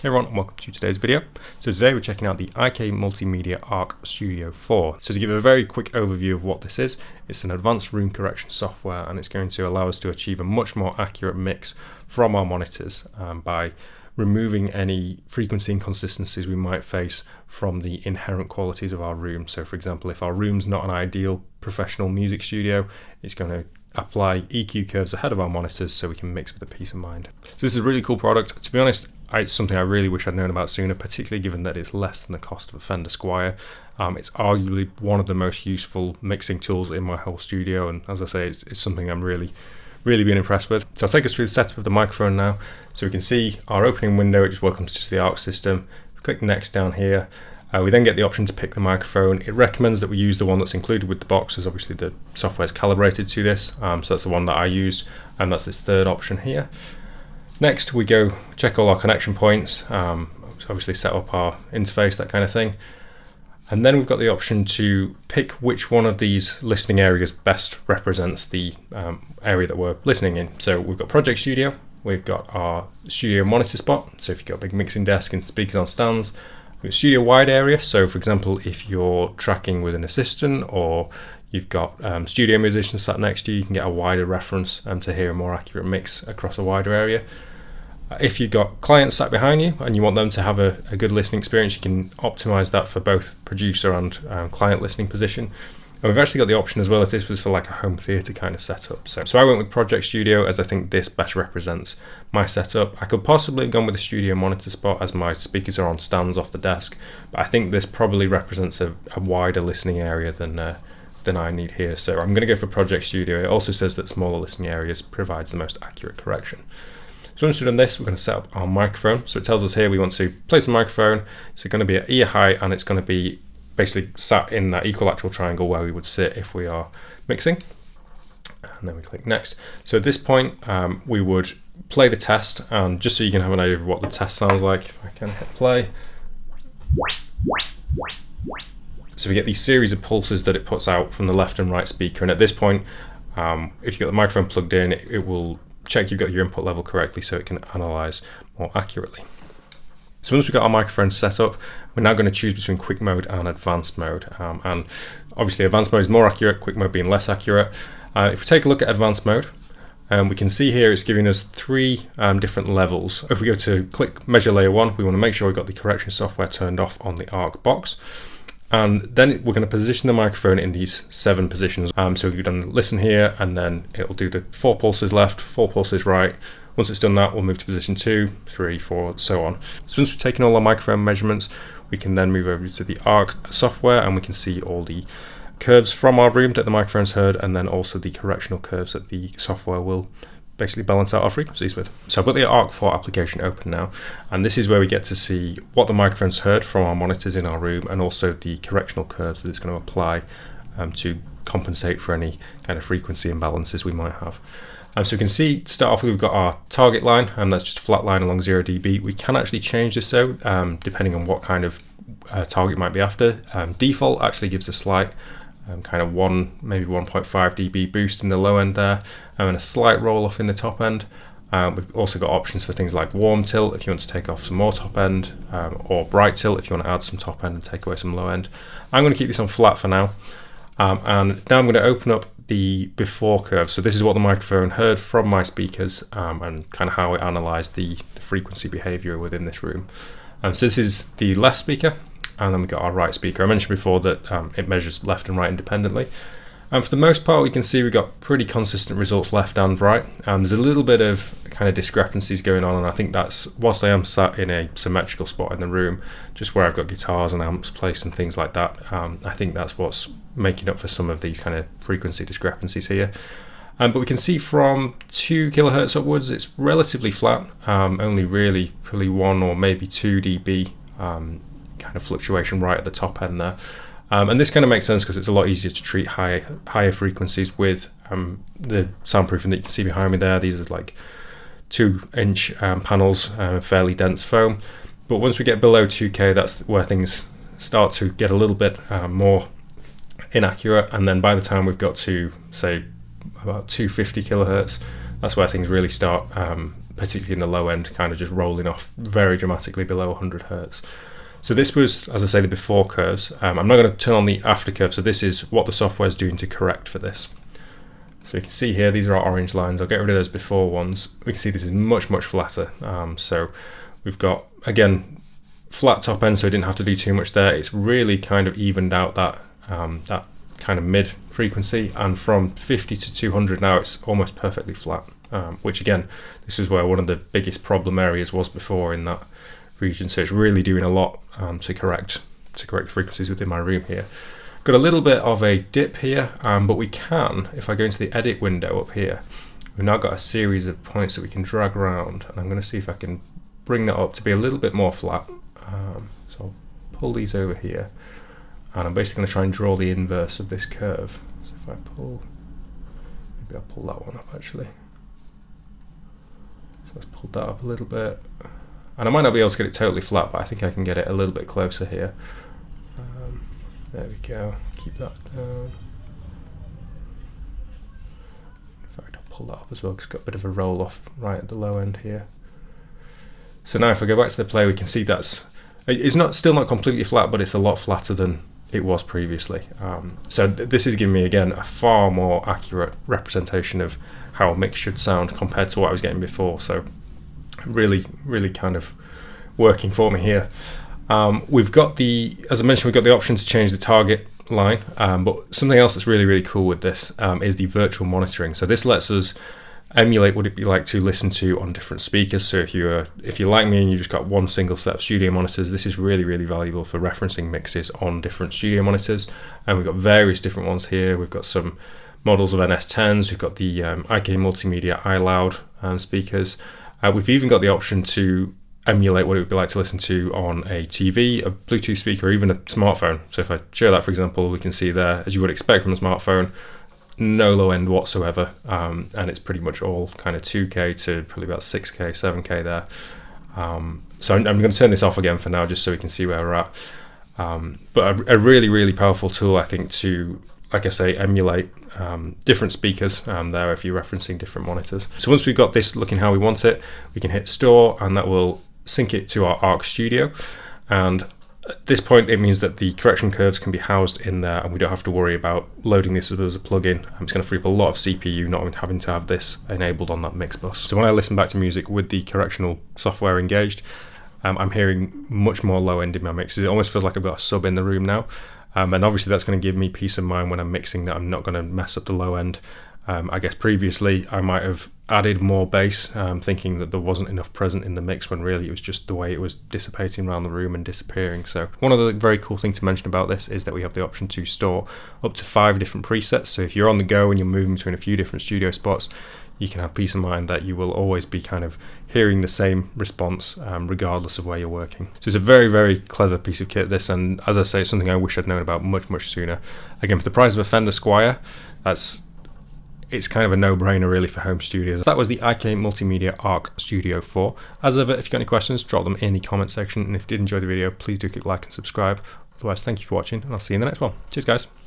Hey everyone, and welcome to today's video. So today we're checking out the IK Multimedia ARC Studio 4. So to give a very quick overview of what this is, it's an advanced room correction software and it's going to allow us to achieve a much more accurate mix from our monitors by removing any frequency inconsistencies we might face from the inherent qualities of our room. So for example, if our room's not an ideal professional music studio, it's going to apply EQ curves ahead of our monitors so we can mix with a peace of mind. So this is a really cool product. To be honest, it's something I really wish I'd known about sooner, particularly given that it's less than the cost of a Fender Squier. It's arguably one of the most useful mixing tools in my whole studio, and as I say, it's something I'm really been impressed with. So I'll take us through the setup of the microphone now. So we can see our opening window, which welcomes us to the ARC system. We click next down here. We then get the option to pick the microphone. It recommends that we use the one that's included with the box, as obviously the software is calibrated to this. So that's the one that I use, and that's this third option here. Next, we go check all our connection points, obviously set up our interface, that kind of thing. And then we've got the option to pick which one of these listening areas best represents the area that we're listening in. So we've got Project Studio, we've got our studio monitor spot. So if you've got a big mixing desk and speakers on stands, we've got studio wide area. So for example, if you're tracking with an assistant or you've got studio musicians sat next to you, you can get a wider reference to hear a more accurate mix across a wider area. If you've got clients sat behind you and you want them to have a good listening experience, you can optimize that for both producer and client listening position. And we've actually got the option as well if this was for like a home theater kind of setup. So I went with Project Studio as I think this best represents my setup. I could possibly have gone with the studio monitor spot as my speakers are on stands off the desk, but I think this probably represents a wider listening area than I need here. So I'm going to go for Project Studio. It also says that smaller listening areas provides the most accurate correction. So once we've done this, we're going to set up our microphone. So it tells us here we want to place the microphone. It's going to be at ear height and it's going to be basically sat in that equilateral triangle where we would sit if we are mixing. And then we click next. So at this point, we would play the test, and just so you can have an idea of what the test sounds like, if I can hit play. So we get these series of pulses that it puts out from the left and right speaker. And at this point, if you've got the microphone plugged in, it will check you've got your input level correctly so it can analyze more accurately. So once we've got our microphone set up, we're now going to choose between quick mode and advanced mode. And obviously advanced mode is more accurate, quick mode being less accurate. If we take a look at advanced mode, we can see here it's giving us three different levels. If we go to click measure layer 1, we want to make sure we've got the correction software turned off on the ARC box. And then we're going to position the microphone in these 7 positions. So we've done listen here, and then it'll do the 4 pulses left, 4 pulses right. Once it's done that, we'll move to position 2, 3, 4, so on. So once we've taken all our microphone measurements, we can then move over to the ARC software, and we can see all the curves from our room that the microphone's heard, and then also the correctional curves that the software will basically balance out our frequencies with. So I've got the ARC 4 application open now, and this is where we get to see what the microphone's heard from our monitors in our room, and also the correctional curves that it's going to apply to compensate for any kind of frequency imbalances we might have. So we can see, to start off with, we've got our target line, and that's just a flat line along 0 dB. We can actually change this out depending on what kind of target might be after. Default actually gives a slight kind of maybe 1.5 dB boost in the low end there, and a slight roll off in the top end. We've also got options for things like warm tilt if you want to take off some more top end, or bright tilt if you want to add some top end and take away some low end. I'm going to keep this on flat for now, and now I'm going to open up the before curve. So this is what the microphone heard from my speakers, and kind of how it analysed the frequency behaviour within this room. So this is the left speaker, and then we've got our right speaker. I mentioned before that it measures left and right independently. And for the most part, we can see we've got pretty consistent results left and right. There's a little bit of kind of discrepancies going on, and I think that's, whilst I am sat in a symmetrical spot in the room, just where I've got guitars and amps placed and things like that, I think that's what's making up for some of these kind of frequency discrepancies here. But we can see from 2 kilohertz upwards, it's relatively flat, only really probably 1 or maybe 2 dB kind of fluctuation right at the top end there. And this kind of makes sense because it's a lot easier to treat higher frequencies with the soundproofing that you can see behind me there. These are like 2-inch panels, fairly dense foam. But once we get below 2K, that's where things start to get a little bit more inaccurate. And then by the time we've got to, say, about 250 kilohertz, that's where things really start particularly in the low end, kind of just rolling off very dramatically below 100 Hertz. So this was, as I say, the before curves. I'm not going to turn on the after curve, so this is what the software is doing to correct for this. So you can see here, these are our orange lines. I'll get rid of those before ones. We can see this is much flatter. So we've got, again, flat top end, so we didn't have to do too much there. It's really kind of evened out that that kind of mid frequency, and from 50 to 200 now it's almost perfectly flat, which again, this is where one of the biggest problem areas was before in that region. So it's really doing a lot to correct frequencies within my room here. Got a little bit of a dip here, but we can, if I go into the edit window up here, we've now got a series of points that we can drag around, and I'm going to see if I can bring that up to be a little bit more flat. So I'll pull these over here, and I'm basically going to try and draw the inverse of this curve. So if I pull, maybe I'll pull that one up actually. So let's pull that up a little bit, and I might not be able to get it totally flat, but I think I can get it a little bit closer here. There we go, keep that down. In fact, I'll pull that up as well because it's got a bit of a roll off right at the low end here. So now if I go back to the play, we can see it's still not completely flat, but it's a lot flatter than it was previously. So this is giving me, again, a far more accurate representation of how a mix should sound compared to what I was getting before. So really kind of working for me here. We've got as I mentioned, we've got the option to change the target line, but something else that's really cool with this is the virtual monitoring. So this lets us emulate what it'd be like to listen to on different speakers. So if you're like me and you just got one single set of studio monitors, this is really valuable for referencing mixes on different studio monitors. And we've got various different ones here. We've got some models of NS10s. We've got the IK Multimedia iLoud speakers. We've even got the option to emulate what it would be like to listen to on a TV, a Bluetooth speaker, or even a smartphone. So if I show that, for example, we can see there, as you would expect from a smartphone, no low end whatsoever, and it's pretty much all kind of 2K to probably about 6K, 7K there. So I'm going to turn this off again for now, just so we can see where we're at. But a really powerful tool, I think, to, like I say, emulate different speakers there if you're referencing different monitors. So once we've got this looking how we want it, we can hit store, and that will sync it to our ARC Studio. And at this point, it means that the correction curves can be housed in there, and we don't have to worry about loading this as a plugin. It's going to free up a lot of CPU, not having to have this enabled on that mix bus. So when I listen back to music with the correctional software engaged, I'm hearing much more low end in my mixes. It almost feels like I've got a sub in the room now. And obviously that's going to give me peace of mind when I'm mixing, that I'm not going to mess up the low end. I guess previously I might have added more bass, thinking that there wasn't enough present in the mix, when really it was just the way it was dissipating around the room and disappearing. So one of the very cool things to mention about this is that we have the option to store up to 5 different presets. So if you're on the go and you're moving between a few different studio spots, you can have peace of mind that you will always be kind of hearing the same response regardless of where you're working. So it's a very clever piece of kit, this, and as I say, it's something I wish I'd known about much sooner. Again, for the price of a Fender Squier, it's kind of a no-brainer really for home studios. That was the IK Multimedia ARC Studio 4. As ever, if you've got any questions, drop them in the comment section, and if you did enjoy the video, please do click like and subscribe. Otherwise, thank you for watching, and I'll see you in the next one. Cheers, guys.